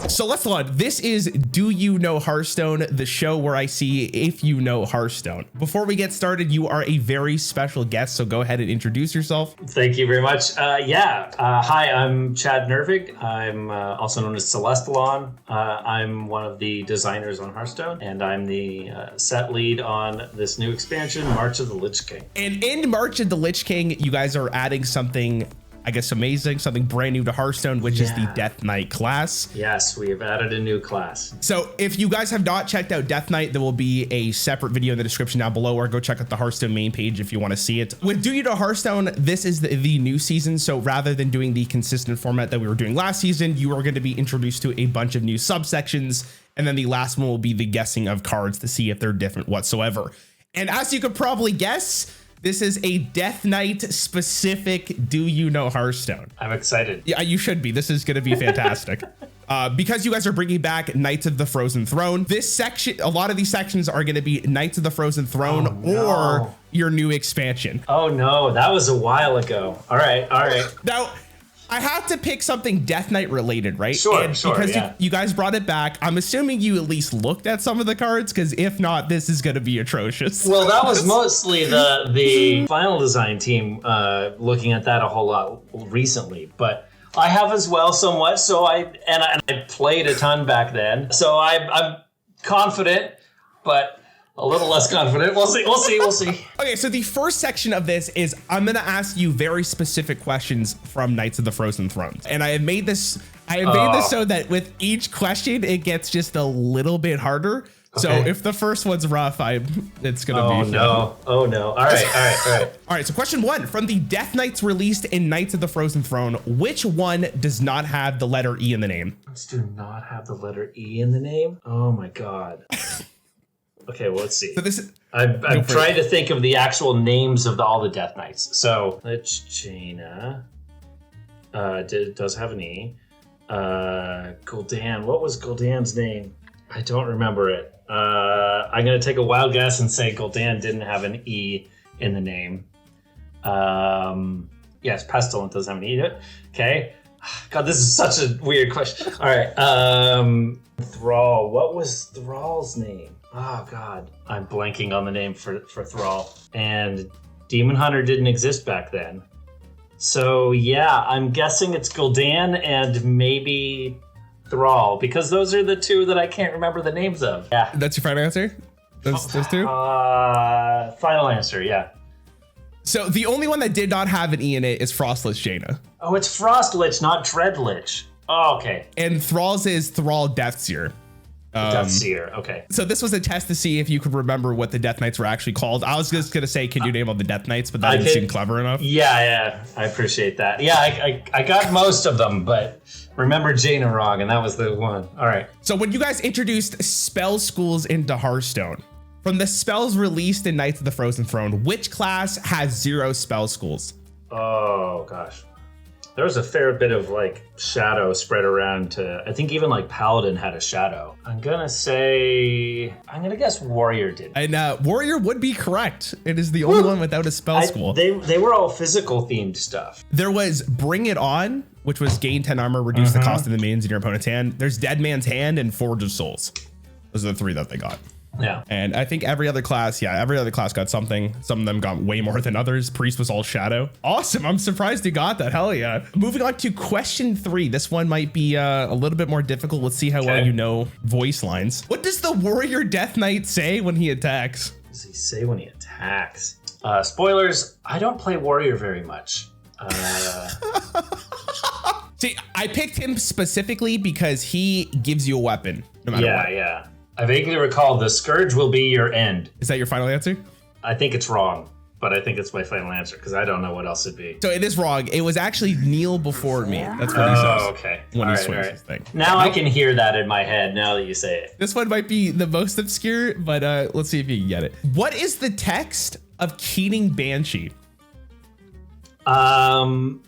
Celestalon, this is Do You Know Hearthstone, the show where I see if you know Hearthstone. Before we get started, you are a very special guest, so go ahead and introduce yourself. Thank you very much. Hi, I'm Chad Nervig. I'm also known as Celestalon. I'm one of the designers on Hearthstone, and I'm the set lead on this new expansion, March of the Lich King. And in March of the Lich King, you guys are adding something, I guess, amazing, something brand new to Hearthstone, which is the Death Knight class. Yes, we have added a new class. So if you guys have not checked out Death Knight, there will be a separate video in the description down below, or go check out the Hearthstone main page if you want to see it. With Do You Know Hearthstone, this is the new season. So rather than doing the consistent format that we were doing last season, you are going to be introduced to a bunch of new subsections. And then the last one will be the guessing of cards to see if they're different whatsoever. And as you could probably guess, this is a Death Knight specific Do You Know Hearthstone. I'm excited. Yeah, you should be. This is going to be fantastic. Because you guys are bringing back Knights of the Frozen Throne, this section, a lot of these sections are going to be Knights of the Frozen Throne or your new expansion. Oh no, that was a while ago. All right. Now, I have to pick something Death Knight related, right? Sure, because you guys brought it back, I'm assuming you at least looked at some of the cards, because if not, this is going to be atrocious. Well, that was mostly the final design team looking at that a whole lot recently, but I have as well somewhat. So I played a ton back then, so I'm confident, but a little less confident. We'll see. Okay, so the first section of this is I'm gonna ask you very specific questions from Knights of the Frozen Thrones, and I have made this so that with each question it gets just a little bit harder. Okay. So if the first one's rough, it's gonna be. Oh no! All right. All right. So question one: from the Death Knights released in Knights of the Frozen Throne, which one does not have the letter E in the name? Which do not have the letter E in the name? Oh my god. Okay, well, let's see. So I'm trying to think of the actual names of all the Death Knights. So, Lichina does have an E. Gul'dan, what was Gul'dan's name? I don't remember it. I'm going to take a wild guess and say Gul'dan didn't have an E in the name. Yes, Pestilent does have an E. Okay. God, this is such a weird question. All right. Thrall. What was Thrall's name? Oh God, I'm blanking on the name for Thrall. And Demon Hunter didn't exist back then. So yeah, I'm guessing it's Gul'dan and maybe Thrall, because those are the two that I can't remember the names of. Yeah. That's your final answer? Those two? Final answer, yeah. So the only one that did not have an E in it is Frostlich Jaina. Oh, it's Frost Lich, not Dread Lich. Oh, okay. And Thrall's is Thrall Deathseer. Deathseer, okay. So this was a test to see if you could remember what the Death Knights were actually called. I was just going to say, can you name all the Death Knights? But that didn't seem clever enough. Yeah, I appreciate that. Yeah, I got most of them, but remember Jaina wrong, and that was the one. All right. So when you guys introduced spell schools into Hearthstone, from the spells released in Knights of the Frozen Throne, which class has 0 spell schools? Oh, gosh. There was a fair bit of like shadow spread around to, I think even like Paladin had a shadow. I'm gonna guess Warrior did. And Warrior would be correct. It is the only one without a spell school. They were all physical themed stuff. There was Bring It On, which was gain 10 armor, reduce the cost of the minions in your opponent's hand. There's Dead Man's Hand and Forge of Souls. Those are the 3 that they got. Yeah. And I think every other class got something. Some of them got way more than others. Priest was all shadow. Awesome. I'm surprised you got that. Hell yeah. Moving on to question 3. This one might be a little bit more difficult. Let's see how well you know voice lines. What does the Warrior Death Knight say when he attacks? What does he say when he attacks? Spoilers, I don't play Warrior very much. See, I picked him specifically because he gives you a weapon no matter what. Yeah. I vaguely recall the Scourge will be your end. Is that your final answer? I think it's wrong, but I think it's my final answer because I don't know what else it'd be. So it is wrong. It was actually kneel before me. That's what he says. Oh, okay. When he swings his thing. Now I can hear that in my head now that you say it. This one might be the most obscure, but let's see if you can get it. What is the text of Keening Banshee? Battle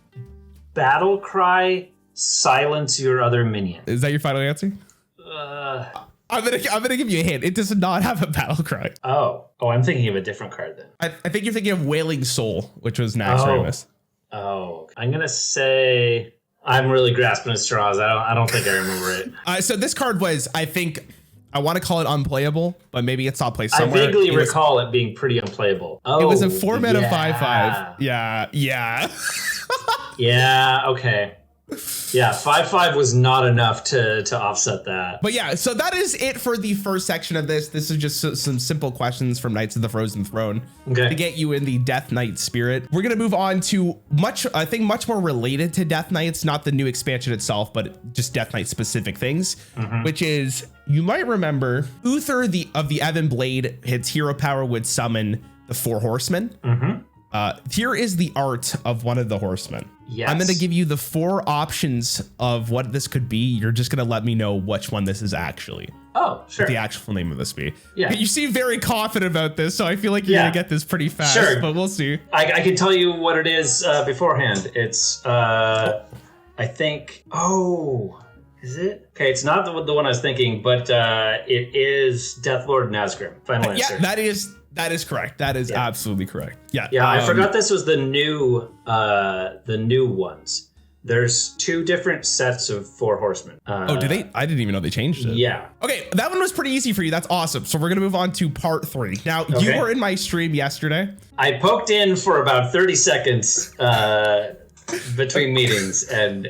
cry, silence your other minion. Is that your final answer? I'm gonna give you a hint. It does not have a battle cry. Oh, I'm thinking of a different card then. I think you're thinking of Wailing Soul, which was Naxxramas. Oh, I'm gonna say I'm really grasping at straws. I don't think I remember it. So this card was, I think, I want to call it unplayable, but maybe it's not played somewhere. I vaguely recall it being pretty unplayable. Oh, it was a 4-mana 5/5. Yeah. Yeah, okay. Yeah, 5/5 was not enough to offset that. But yeah, so that is it for the first section of this. This is just some simple questions from Knights of the Frozen Throne to get you in the Death Knight spirit. We're gonna move on to much more related to Death Knights, not the new expansion itself, but just Death Knight specific things, which is, you might remember Uther of the Ebon Blade, his hero power would summon the 4 Horsemen. Here is the art of one of the Horsemen. Yes. I'm going to give you the 4 options of what this could be. You're just going to let me know which one this is actually. Oh, sure. What the actual name of this be. Yeah. You seem very confident about this, so I feel like you're going to get this pretty fast, but we'll see. I can tell you what it is beforehand. It's, I think, is it? Okay, it's not the one I was thinking, but it is Deathlord Nazgrim. Final answer. Yeah, that is correct. That is absolutely correct. Yeah. Yeah, I forgot this was the new ones. There's 2 different sets of 4 Horsemen. Do they? I didn't even know they changed it. Yeah. Okay, that one was pretty easy for you. That's awesome. So we're gonna move on to part 3. Now, you were in my stream yesterday. I poked in for about 30 seconds between meetings and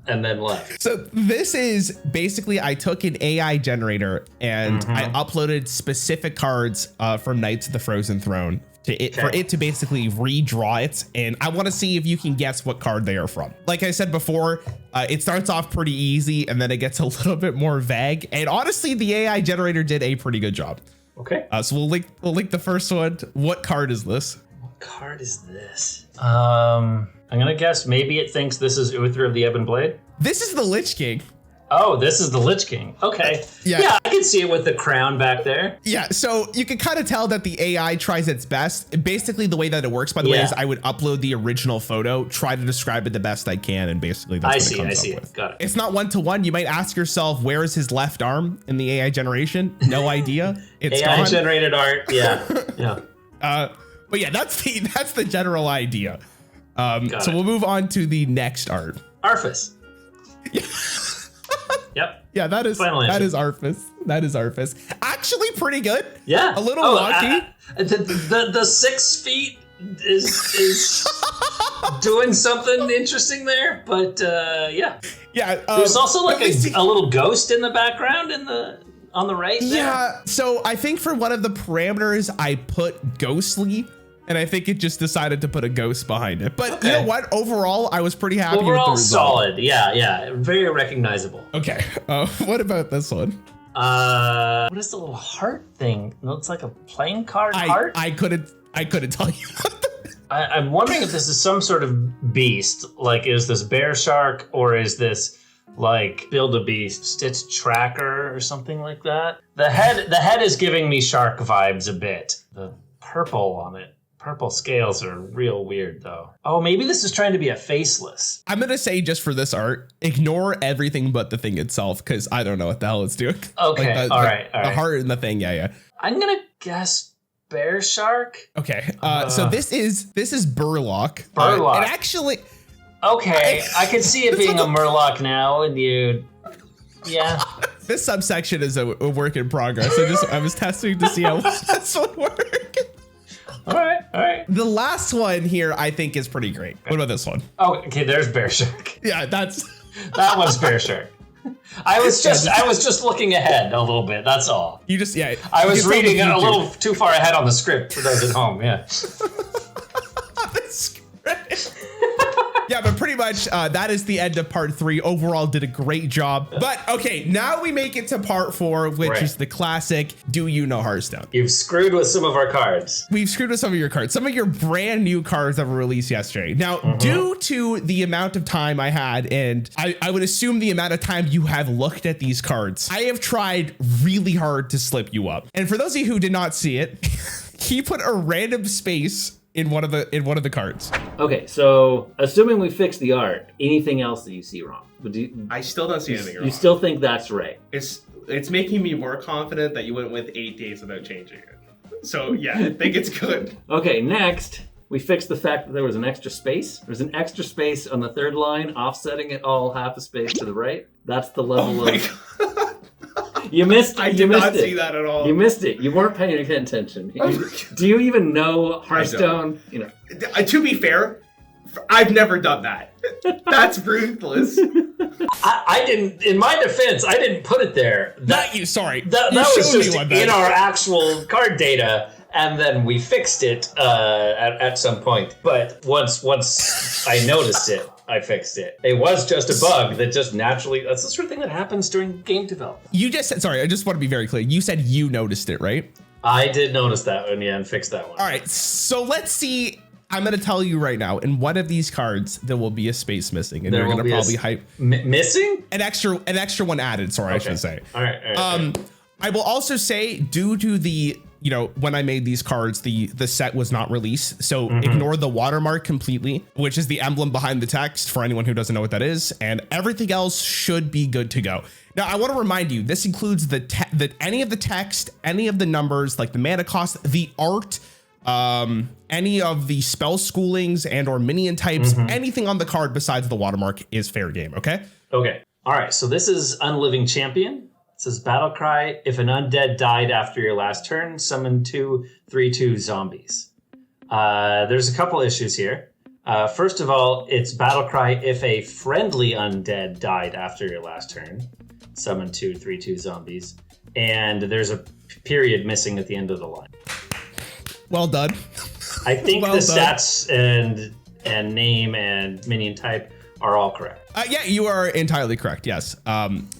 then left. So this is basically, I took an AI generator and I uploaded specific cards from Knights of the Frozen Throne for it to basically redraw it. And I want to see if you can guess what card they are from. Like I said before, it starts off pretty easy and then it gets a little bit more vague. And honestly, the AI generator did a pretty good job. Okay. So we'll link the first one. What card is this? What card is this? I'm gonna guess maybe it thinks this is Uther of the Ebon Blade. This is the Lich King. Oh, this is the Lich King. Okay. Yeah, I can see it with the crown back there. Yeah, so you can kind of tell that the AI tries its best. Basically, the way that it works, by the way, is I would upload the original photo, try to describe it the best I can, and basically that's what it comes up with. Got it. It's not 1-to-1. You might ask yourself, where is his left arm in the AI generation? No idea. It's AI gone. generated art. Yeah. Yeah. But yeah, that's the general idea. So we'll move on to the next art. Arphis. Yep. Yeah, that is Arphis. That is Arphis. Actually, pretty good. Yeah. A little wonky. The 6 feet is doing something interesting there, but yeah. Yeah. There's also like a little ghost in the background on the right there. Yeah. So I think for one of the parameters, I put ghostly. And I think it just decided to put a ghost behind it. But you know what? Overall, I was pretty happy with the result. Overall, solid. Yeah. Very recognizable. Okay. What about this one? What is the little heart thing? It looks like a playing card heart? I couldn't tell you. I'm wondering if this is some sort of beast. Like, is this bear shark or is this like Build-A-Beast Stitch Tracker or something like that? The head is giving me shark vibes a bit. The purple on it. Purple scales are real weird, though. Oh, maybe this is trying to be a faceless. I'm going to say, just for this art, ignore everything but the thing itself, because I don't know what the hell it's doing. Okay, like all right. The heart and the thing, yeah. I'm going to guess bear shark. Okay, so this is Burlock. Burlock. It actually... Okay, I can see it being a Murloc now, and yeah. This subsection is a work in progress. I was testing to see how this would work. All right. The last one here, I think, is pretty great. What about this one? Oh, okay. There's bear shark. Yeah, that one's bear shark. I was just looking ahead a little bit. That's all. I was reading a little too far ahead on the script for those at home. Yeah. The script. Yeah, but pretty much that is the end of part 3. Overall, did a great job. But okay, now we make it to part 4, which is the classic Do You Know Hearthstone? You've screwed with some of our cards. We've screwed with some of your cards. Some of your brand new cards that were released yesterday. Now, due to the amount of time I had, and I would assume the amount of time you have looked at these cards, I have tried really hard to slip you up. And for those of you who did not see it, he put a random space in one of the cards. Okay, so assuming we fix the art, anything else that you see wrong? I still don't see anything wrong. You still think that's right? It's making me more confident that you went with 8 days without changing it. So yeah, I think it's good. Okay, next We fixed the fact that there was an extra space. There's an extra space on the third line, offsetting it all half a space to the right. That's the level of... You missed. I you did missed not it. see that at all. You missed it. You weren't paying attention. Do you even know Hearthstone? You know. To be fair, I've never done that. That's ruthless. I didn't. In my defense, I didn't put it there. Not you. Sorry. That You was showed me just one, in Ben. our actual card data, and then we fixed it at some point. But once I noticed it, I fixed it. It was just a bug that just naturally. That's the sort of thing that happens during game development. You just said, sorry, I just want to be very clear. You said you noticed it, right? I did notice that one, yeah, and fixed that one. All right, so let's see. I'm going to tell you right now, in one of these cards, there will be a space missing, and There you're will going to be a probably hype missing? an extra one added. Sorry, I should say. All right. I will also say, due to the, when I made these cards, the set was not released. So ignore the watermark completely, which is the emblem behind the text for anyone who doesn't know what that is. And everything else should be good to go. Now, I want to remind you, this includes any of the text, any of the numbers, like the mana cost, the art, any of the spell schoolings and or minion types, anything on the card besides the watermark is fair game. Okay. Okay. All right. So this is Unliving Champion. It says battle cry. If an undead died after your last turn, summon 2/3/2 zombies. There's a couple issues here. First of all, it's battle cry if a friendly undead died after your last turn, summon 2/3/2 zombies. And there's a period missing at the end of the line. Well done. I think Well the done. stats and name and minion type are all correct. Yeah, you are entirely correct. Yes.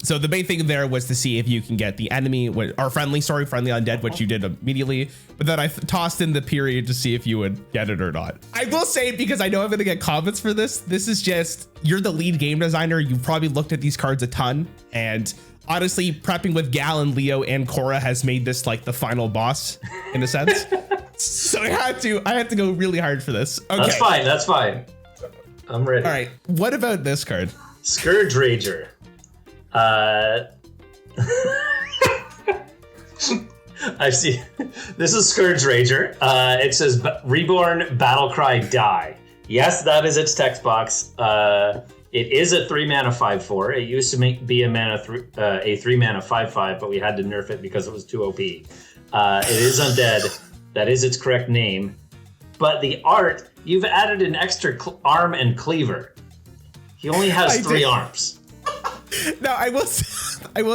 So the main thing there was to see if you can get the enemy or friendly undead, which you did immediately. But then I tossed in the period to see if you would get it or not. I will say, because I know I'm going to get comments for this. This is just, you're the lead game designer. You've probably looked at these cards a ton. And honestly, prepping with Gal and Leo and Korra has made this like the final boss in a sense. So I had to go really hard for this. Okay. That's fine. I'm ready. All right. What about this card? Scourge Rager. I see. This is Scourge Rager. It says Reborn Battlecry Die. Yes, that is its text box. It is a 3-mana 5/4. It used to be a 3-mana 5/5, but we had to nerf it because it was too OP. It is undead. That is its correct name. But the art, you've added an extra arm and cleaver. He only has 3 arms. Now, I will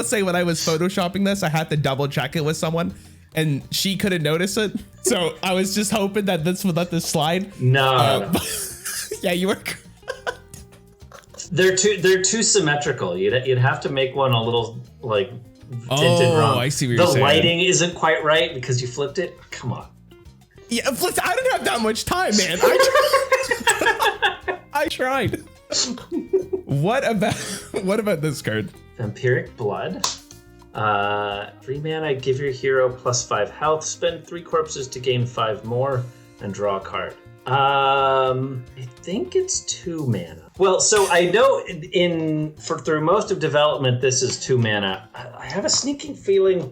say when I was photoshopping this, I had to double check it with someone, and she couldn't notice it. So I was just hoping that this would let this slide. No. Yeah, you were. They're too symmetrical. You'd have to make one a little like tinted wrong. I see what you're saying. The lighting isn't quite right because you flipped it. Come on. Yeah, I didn't have that much time, man. I tried. What about this card? Vampiric Blood. 3 mana, give your hero +5 health. Spend 3 corpses to gain 5 more and draw a card. I think it's 2 mana. Well, so I know through most of development this is 2 mana. I have a sneaking feeling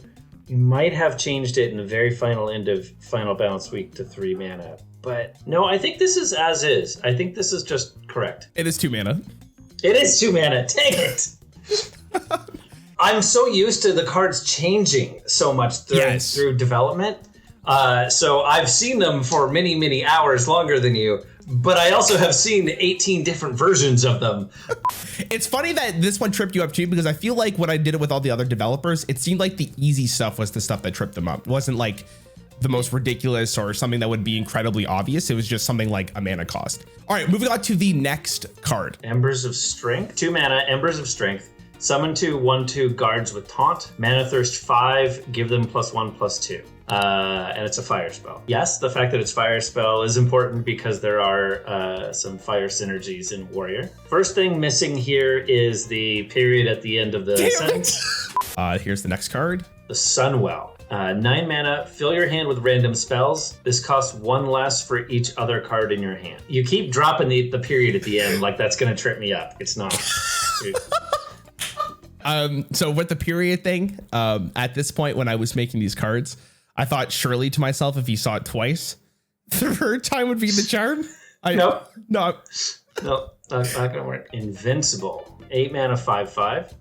you might have changed it in the very final end of Final Balance Week to 3 mana. But no, I think this is as is. I think this is just correct. It is 2 mana. It is 2 mana. Dang it! I'm so used to the cards changing so much through development. So I've seen them for many, many hours longer than you. But I also have seen 18 different versions of them. It's funny that this one tripped you up too, because I feel like when I did it with all the other developers, it seemed like the easy stuff was the stuff that tripped them up. It wasn't like the most ridiculous or something that would be incredibly obvious. It was just something like a mana cost. All right, moving on to the next card. Embers of Strength. 2 mana, Embers of Strength. Summon 2 1/2 guards with taunt. Mana Thirst 5, give them +1/+2. And it's a fire spell. Yes, the fact that it's fire spell is important because there are some fire synergies in Warrior. First thing missing here is the period at the end of the sentence. Here's the next card. The Sunwell. 9 mana, fill your hand with random spells. This costs 1 less for each other card in your hand. You keep dropping the period at the end like that's going to trip me up. It's not. So with the period thing, at this point when I was making these cards, I thought surely to myself, if he saw it twice, Third time would be the charm? Nope. No. No, not gonna work. Invincible. 8 mana, 5/5.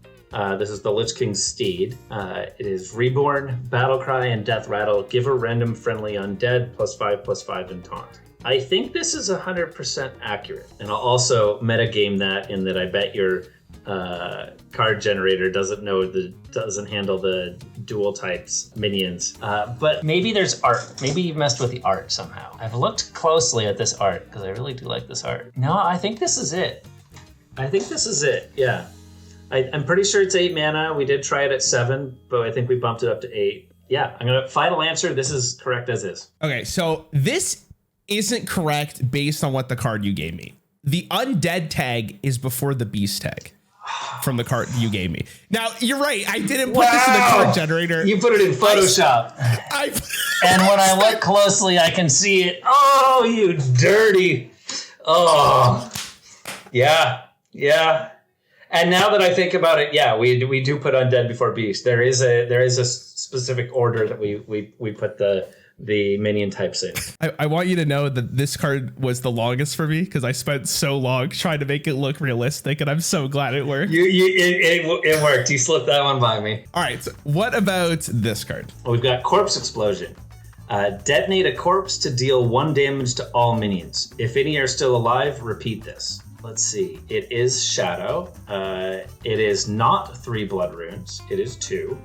This is the Lich King Steed. It is Reborn, Battle Cry, and Death Rattle. Give a random friendly undead +5/+5 and taunt. I think this is 100% accurate. And I'll also metagame that in that I bet your card generator doesn't handle the dual types minions. But maybe there's art. Maybe you messed with the art somehow. I've looked closely at this art because I really do like this art. No, I think this is it. Yeah. I'm pretty sure it's 8 mana. We did try it at 7, but I think we bumped it up to 8. Yeah, final answer. This is correct as is. Okay, so this isn't correct based on what the card you gave me. The undead tag is before the beast tag from the card you gave me. Now, you're right. I didn't put this in the card generator. You put it in Photoshop. And when I look closely, I can see it. Oh, you dirty. Oh, yeah. And now that I think about it, yeah, we do put undead before beast. There is a specific order that we put the minion types in. I want you to know that this card was the longest for me because I spent so long trying to make it look realistic, and I'm so glad it worked. It worked. You slipped that one by me. All right, so what about this card? Well, we've got Corpse Explosion. Detonate a corpse to deal 1 damage to all minions. If any are still alive, repeat this. Let's see. It is Shadow. It is not 3 blood runes. It is 2.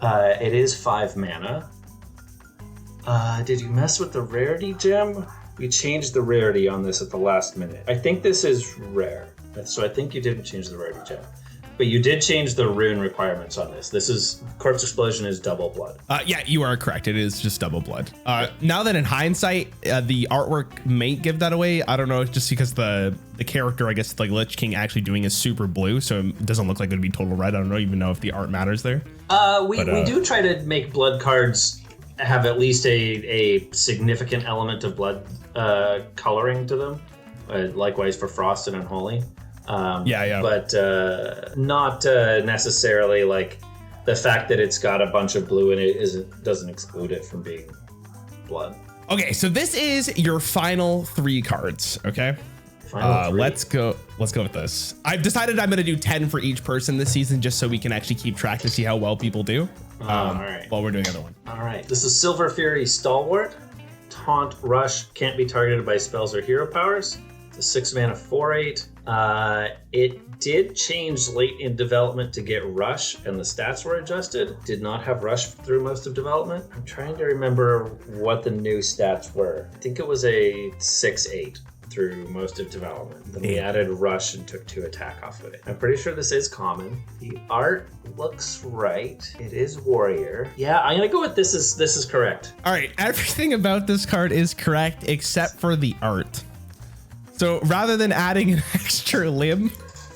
It is 5 mana. Did you mess with the rarity gem? We changed the rarity on this at the last minute. I think this is rare. So I think you didn't change the rarity gem. But you did change the rune requirements on this. This is Corpse Explosion is double blood. Yeah, you are correct. It is just double blood. Now that in hindsight, the artwork may give that away. I don't know, just because the character, I guess, like Lich King actually doing is super blue, so it doesn't look like it would be total red. I don't even know if the art matters there. We do try to make blood cards have at least a significant element of blood coloring to them. Likewise for Frost and Unholy. But not necessarily like the fact that it's got a bunch of blue in it doesn't exclude it from being blood. Okay, so this is your final 3 cards. Okay, final 3. Let's go with this. I've decided I'm gonna do 10 for each person this season, just so we can actually keep track to see how well people do. All right. While we're doing the other one. All right. This is Silver Fury Stalwart. Taunt, Rush, can't be targeted by spells or hero powers. It's a 6 mana 4/8. It did change late in development to get Rush, and the stats were adjusted. Did not have Rush through most of development. I'm trying to remember what the new stats were. I think it was a 6/8 through most of development. Then we added Rush and took 2 attack off of it. I'm pretty sure this is common. The art looks right. It is warrior. Yeah, I'm gonna go with this is correct. All right, everything about this card is correct except for the art. So rather than adding an extra limb,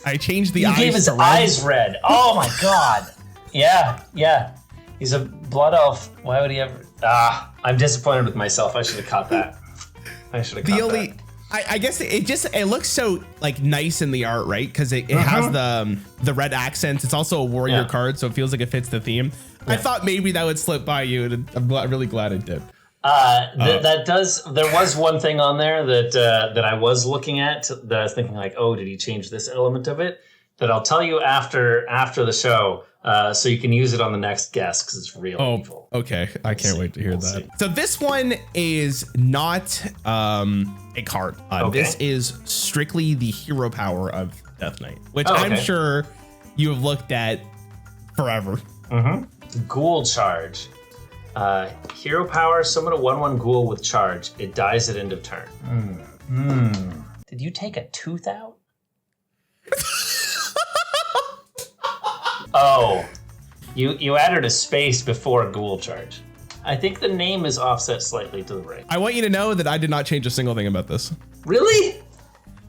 I changed the eyes. You gave his eyes red. Oh my god. Yeah. He's a blood elf. Why would he ever? I'm disappointed with myself. I should have caught that. that. I guess it looks so like nice in the art, right? Because it has the red accents. It's also a warrior card, so it feels like it fits the theme. Yeah. I thought maybe that would slip by you, and I'm really glad it did. There was one thing on there that I was looking at that I was thinking like, oh, did he change this element of it? That I'll tell you after the show, so you can use it on the next guest because it's real evil. Okay, I can't wait to hear that. So this one is not a card. This is strictly the hero power of Death Knight, which I'm sure you have looked at forever. Ghoul charge. Hero power, summon a 1/1 ghoul with charge. It dies at end of turn. Did you take a tooth out? Oh, you added a space before ghoul charge. I think the name is offset slightly to the right. I want you to know that I did not change a single thing about this. Really?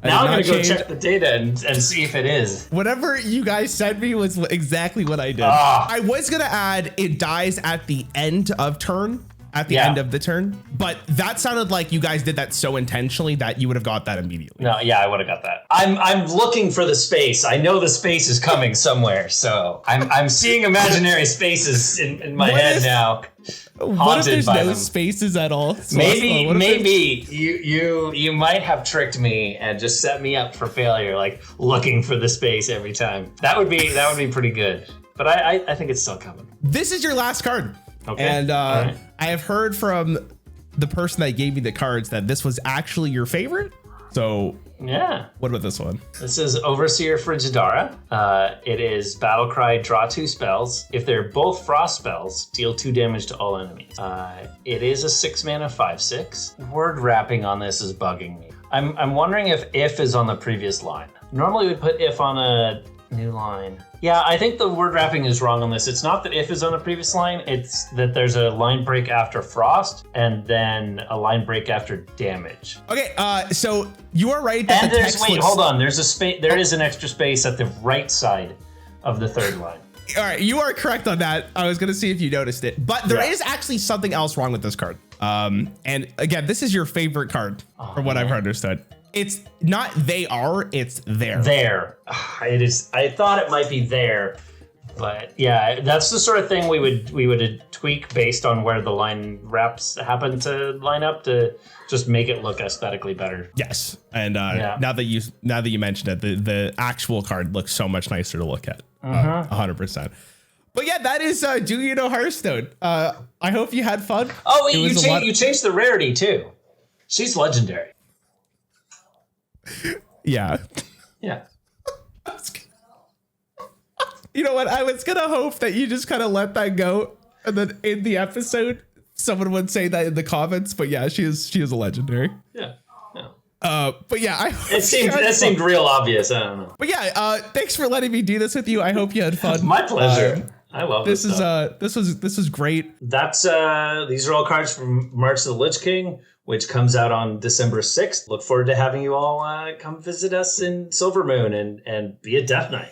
Now I'm gonna go check the data and see if it is. Whatever you guys sent me was exactly what I did. I was gonna add it dies at the end of turn at the end of the turn. But that sounded like you guys did that so intentionally that you would have got that immediately. No, yeah, I would have got that. I'm looking for the space. I know the space is coming somewhere, so I'm seeing imaginary spaces in my head now. What if there's no spaces at all? Maybe you might have tricked me and just set me up for failure, like looking for the space every time. That would be pretty good. But I think it's still coming. This is your last card. Okay. And right. I have heard from the person that gave me the cards that this was actually your favorite. So yeah. What about this one? This is Overseer Frigidara. It is Battlecry, draw 2 spells. If they're both frost spells, deal 2 damage to all enemies. It is a 6 mana 5/6. Word wrapping on this is bugging me. I'm wondering if is on the previous line. Normally we'd put if on a new line. Yeah, I think the word wrapping is wrong on this. It's not that if is on the previous line, it's that there's a line break after frost and then a line break after damage. Okay, so you are right that and hold on, there's a space. There is an extra space at the right side of the third line. All right, you are correct on that. I was gonna see if you noticed it, but there is actually something else wrong with this card. And again, this is your favorite card from what I've understood. It's not it's there. There. It is. I thought it might be there, but yeah, that's the sort of thing we would tweak based on where the line wraps happen to line up to just make it look aesthetically better. Yes, and now that you mentioned it, the actual card looks so much nicer to look at. 100%. But yeah, that is Do You Know Hearthstone. I hope you had fun. Oh, wait, you changed the rarity too. She's legendary. Yeah. Yeah. You know what? I was gonna hope that you just kind of let that go, and then in the episode, someone would say that in the comments. But yeah, she is a legendary. Yeah. No. But yeah, that seemed real obvious. I don't know. But yeah, thanks for letting me do this with you. I hope you had fun. My pleasure. I love this. This is great. That's these are all cards from March of the Lich King, which comes out on December 6th. Look forward to having you all come visit us in Silvermoon and be a Death Knight.